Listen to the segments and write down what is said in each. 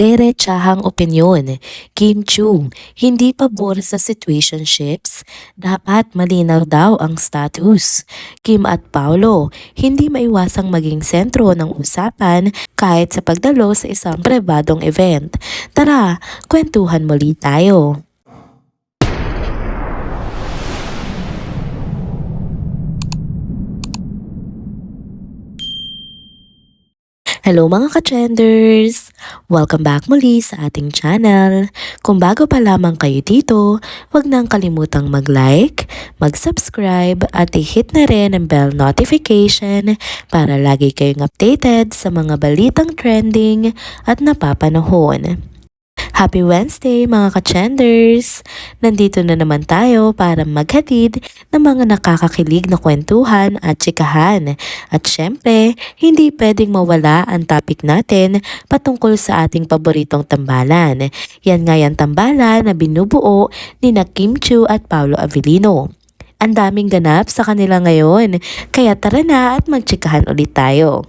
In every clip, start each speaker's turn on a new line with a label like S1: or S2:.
S1: Derechahang opinyon, Kim Chu, hindi pabor sa situationships, dapat malinaw daw ang status. Kim at Paulo, hindi maiwasang maging sentro ng usapan kahit sa pagdalo sa isang pribadong event. Tara, kwentuhan muli tayo. Hello mga ka-trenders! Welcome back muli sa ating channel. Kung bago pa lamang kayo dito, huwag nang kalimutang mag-like, mag-subscribe at i-hit na rin ang bell notification para lagi kayong updated sa mga balitang trending at napapanahon. Happy Wednesday mga ka-trenders! Nandito na naman tayo para maghatid ng mga nakakakilig na kwentuhan at tsikahan. At syempre, hindi pwedeng mawala ang topic natin patungkol sa ating paboritong tambalan. Yan nga yung tambalan na binubuo ni Kim Chu at Paolo Avellino. Ang daming ganap sa kanila ngayon, kaya tara na at magtsikahan ulit tayo.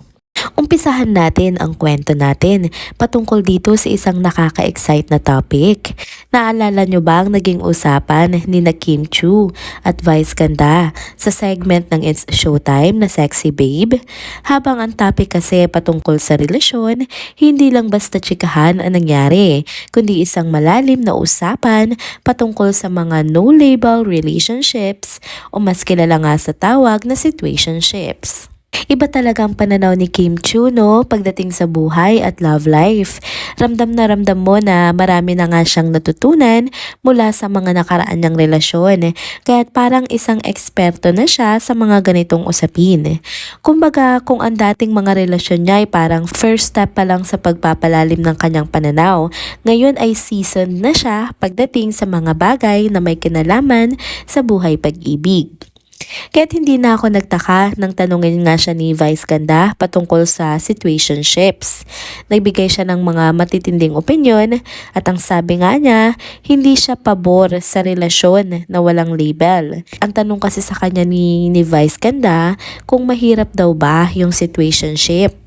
S1: Umpisahan natin ang kwento natin patungkol dito sa isang nakaka-excite na topic. Naalala nyo ba ang naging usapan ni Kim Chu at Vice Ganda sa segment ng It's Showtime na Sexy Babe? Habang ang topic kasi patungkol sa relasyon, hindi lang basta tsikahan ang nangyari, kundi isang malalim na usapan patungkol sa mga no-label relationships o mas kilala nga sa tawag na situationships. Iba talaga ang pananaw ni Kim Chu pagdating sa buhay at love life. Ramdam mo na marami na nga siyang natutunan mula sa mga nakaraan niyang relasyon. Kaya't parang isang eksperto na siya sa mga ganitong usapin. Kumbaga kung ang dating mga relasyon niya ay parang first step pa lang sa pagpapalalim ng kanyang pananaw, ngayon ay seasoned na siya pagdating sa mga bagay na may kinalaman sa buhay pag-ibig. Kaya't hindi na ako nagtaka nang tanungin nga siya ni Vice Ganda patungkol sa situationships. Nagbigay siya ng mga matitinding opinyon at ang sabi nga niya, hindi siya pabor sa relasyon na walang label. Ang tanong kasi sa kanya ni Vice Ganda kung mahirap daw ba yung situationship.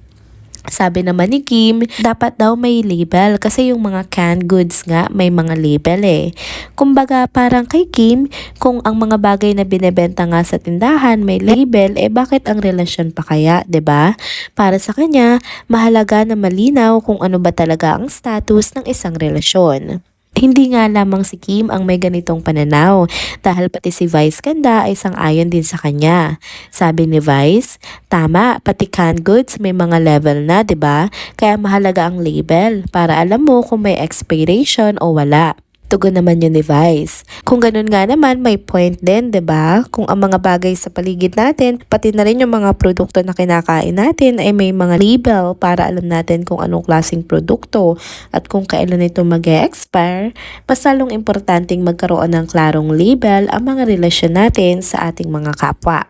S1: Sabi naman ni Kim, dapat daw may label kasi yung mga canned goods nga may mga label eh. Kumbaga parang kay Kim, kung ang mga bagay na binebenta nga sa tindahan may label, bakit ang relasyon pa kaya, 'di ba? Para sa kanya, mahalaga na malinaw kung ano ba talaga ang status ng isang relasyon. Hindi nga lamang si Kim ang may ganitong pananaw dahil pati si Vice Ganda ay sang-ayon din sa kanya. Sabi ni Vice, tama, pati canned goods may mga level na, 'di ba? Kaya mahalaga ang label para alam mo kung may expiration o wala. Tugon naman yun ni Vice. Kung ganun nga naman, may point din, 'di ba? Kung ang mga bagay sa paligid natin, pati na rin yung mga produkto na kinakain natin ay may mga label para alam natin kung anong klaseng produkto at kung kailan ito mag-expire, mas lalong importanteng magkaroon ng klarong label ang mga relasyon natin sa ating mga kapwa.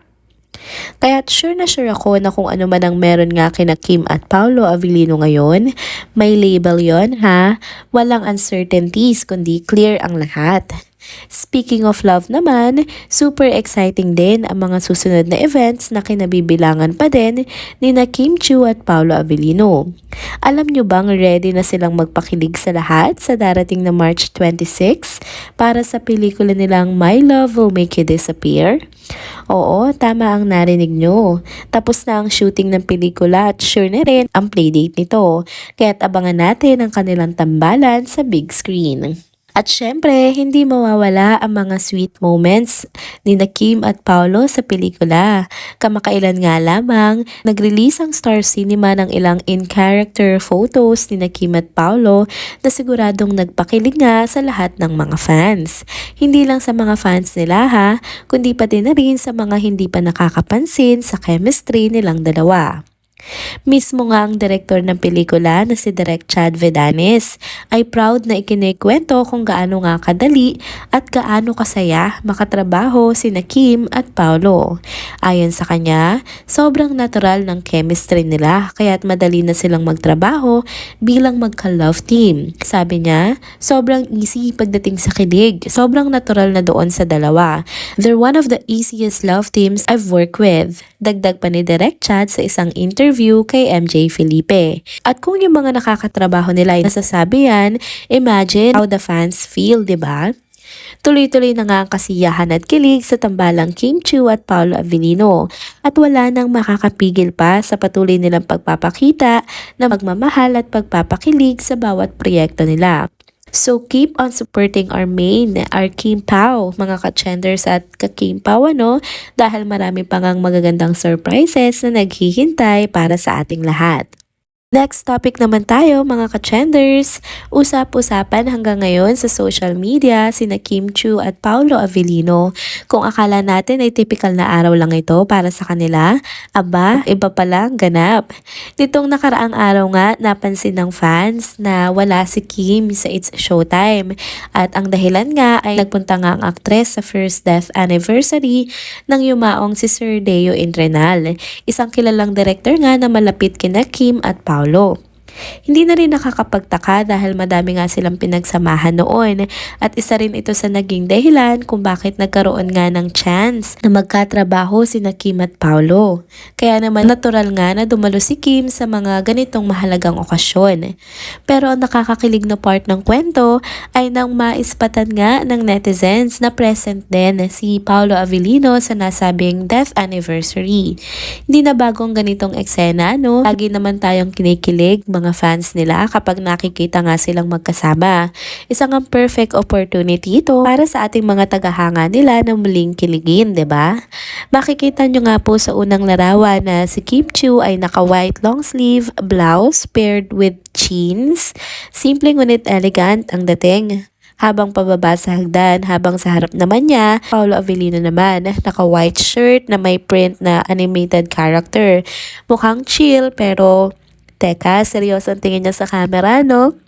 S1: Kaya sure na sure ako na kung ano man ang meron nga kina Kim at Paolo Avellino ngayon, may label yon ha. Walang uncertainties kundi clear ang lahat. Speaking of love naman, super exciting din ang mga susunod na events na kinabibilangan pa din ni Kim Chu at Paolo Avellino. Alam nyo bang ready na silang magpakilig sa lahat sa darating na March 26 para sa pelikula nilang My Love Will Make You Disappear? Oo, tama ang narinig nyo. Tapos na ang shooting ng pelikula at sure na rin ang playdate nito. Kaya't abangan natin ang kanilang tambalan sa big screen. At syempre, hindi mawawala ang mga sweet moments ni Kim at Paolo sa pelikula. Kamakailan nga lamang, nag-release ang Star Cinema ng ilang in-character photos ni Kim at Paolo na siguradong nagpakilig nga sa lahat ng mga fans. Hindi lang sa mga fans nila ha, kundi pati na rin sa mga hindi pa nakakapansin sa chemistry nilang dalawa. Mismo nga ang direktor ng pelikula na si Direk Chad Vedanes ay proud na ikinikwento kung gaano nga kadali at gaano kasaya makatrabaho sina Kim at Paolo. Ayon sa kanya, sobrang natural ng chemistry nila kaya't madali na silang magtrabaho bilang magka-love team. Sabi niya, sobrang easy pagdating sa kilig. Sobrang natural na doon sa dalawa. They're one of the easiest love teams I've worked with. Dagdag pa ni Direk Chad sa isang interview interview kay MJ Felipe. At kung yung mga nakakatrabaho nila ay nasasabi yan, imagine how the fans feel, di ba? Tuloy-tuloy na nga ang kasiyahan at kilig sa tambalang Kim Chiu at Paolo Avellino at wala nang makakapigil pa sa patuloy nilang pagpapakita na magmamahal at pagpapakilig sa bawat proyekto nila. So keep on supporting our Kim Pao, mga ka-chenders at ka-Kim Pao dahil marami pang ang magagandang surprises na naghihintay para sa ating lahat. Next topic naman tayo mga ka-chenders. Usap-usapan hanggang ngayon sa social media sina Kim Chiu at Paolo Avellino. Kung akala natin ay typical na araw lang ito para sa kanila, aba, iba palang ganap. Nitong nakaraang araw nga, napansin ng fans na wala si Kim sa It's Showtime. At ang dahilan nga ay nagpunta nga ang aktres sa first death anniversary ng yumaong si Sir Deo Indrenal. Isang kilalang director nga na malapit kina Kim at Paolo. Hindi na rin nakakapagtaka dahil madami nga silang pinagsamahan noon at isa rin ito sa naging dahilan kung bakit nagkaroon nga ng chance na magkatrabaho sina Kim at Paolo. Kaya naman natural nga na dumalo si Kim sa mga ganitong mahalagang okasyon. Pero ang nakakakilig na part ng kwento ay nang maispatan nga ng netizens na present din si Paolo Avellino sa nasabing death anniversary. Hindi na bagong ganitong eksena, no? Lagi naman tayong kinikilig mga fans nila kapag nakikita nga silang magkasama. Isang ang perfect opportunity ito para sa ating mga tagahanga nila na muling kiligin, 'di ba? Makikita nyo nga po sa unang larawan na si Kim Chiu ay naka-white long sleeve blouse paired with jeans. Simple ngunit elegant ang dating. Habang pababa sa hagdan, habang sa harap naman niya, Paolo Avellino naman, naka-white shirt na may print na animated character. Mukhang chill pero teka, seryoso ang tingin niya sa camera, no?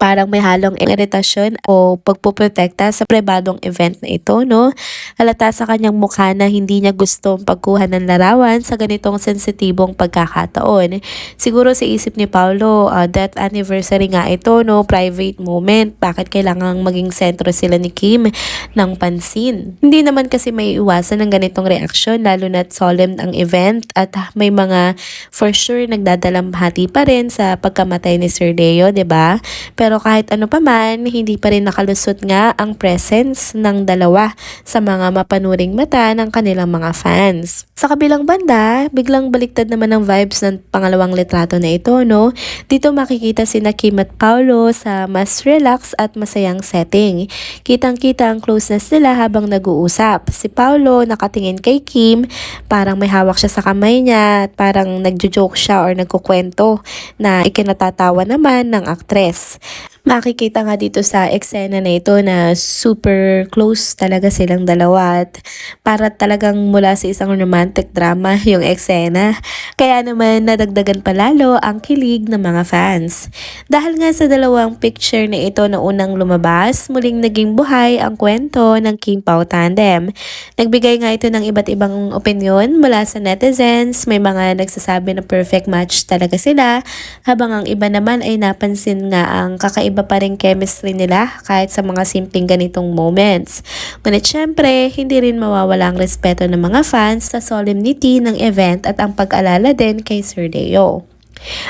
S1: Parang may halong iritasyon o pagpuprotekta sa pribadong event na ito, no? Halata sa kanyang mukha na hindi niya gustong pagkuha ng larawan sa ganitong sensitibong pagkakataon. Siguro sa isip ni Paolo, death anniversary nga ito, no? Private moment. Bakit kailangang maging sentro sila ni Kim ng pansin? Hindi naman kasi may iwasan ng ganitong reaksyon, lalo na't solemn ang event at may mga for sure nagdadalamhati pa rin sa pagkamatay ni Sir Deo, 'di ba? Pero kahit ano pa man, hindi pa rin nakalusot nga ang presence ng dalawa sa mga mapanuring mata ng kanilang mga fans. Sa kabilang banda, biglang baliktad naman ang vibes ng pangalawang litrato na ito, no? Dito makikita sina Kim at Paolo sa mas relax at masayang setting. Kitang-kita ang closeness nila habang nag-uusap. Si Paolo nakatingin kay Kim, parang may hawak siya sa kamay niya at parang nagjo-joke siya or nagkukwento na ikinatatawa naman ng aktres. Makikita nga dito sa eksena na ito na super close talaga silang dalawa at para talagang mula sa isang romantic drama yung eksena. Kaya naman nadagdagan palalo ang kilig ng mga fans. Dahil nga sa dalawang picture na ito na unang lumabas, muling naging buhay ang kwento ng Kim Pao tandem. Nagbigay nga ito ng iba't ibang opinion mula sa netizens. May mga nagsasabi na perfect match talaga sila, habang ang iba naman ay napansin nga ang kakaiba pa rin chemistry nila kahit sa mga simpleng ganitong moments. Ngunit syempre, hindi rin mawawala ang respeto ng mga fans sa solemnity ng event at ang pag-alala din kay Sir Deo.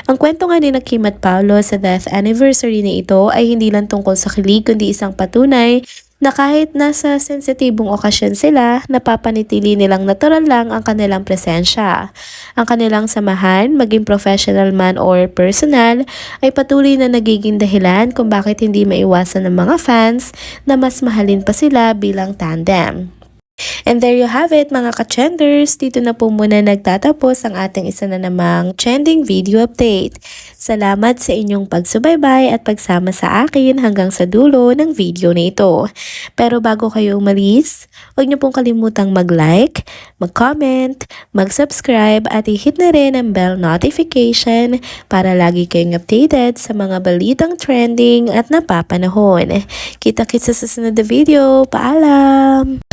S1: Ang kwento nga ni Kim at Paolo sa death anniversary na ito ay hindi lang tungkol sa kilig kundi isang patunay na kahit nasa sensitibong okasyon sila, napapanitili nilang natural lang ang kanilang presensya. Ang kanilang samahan, maging professional man or personal, ay patuloy na nagiging dahilan kung bakit hindi maiwasan ng mga fans na mas mahalin pa sila bilang tandem. And there you have it mga ka-trenders, dito na po muna nagtatapos ang ating isa na namang trending video update. Salamat sa inyong pagsubaybay at pagsama sa akin hanggang sa dulo ng video na ito. Pero bago kayo umalis, huwag niyo pong kalimutang mag-like, mag-comment, mag-subscribe at i-hit na rin ang bell notification para lagi kayong updated sa mga balitang trending at napapanahon. Kita-kits sa susunod na video. Paalam!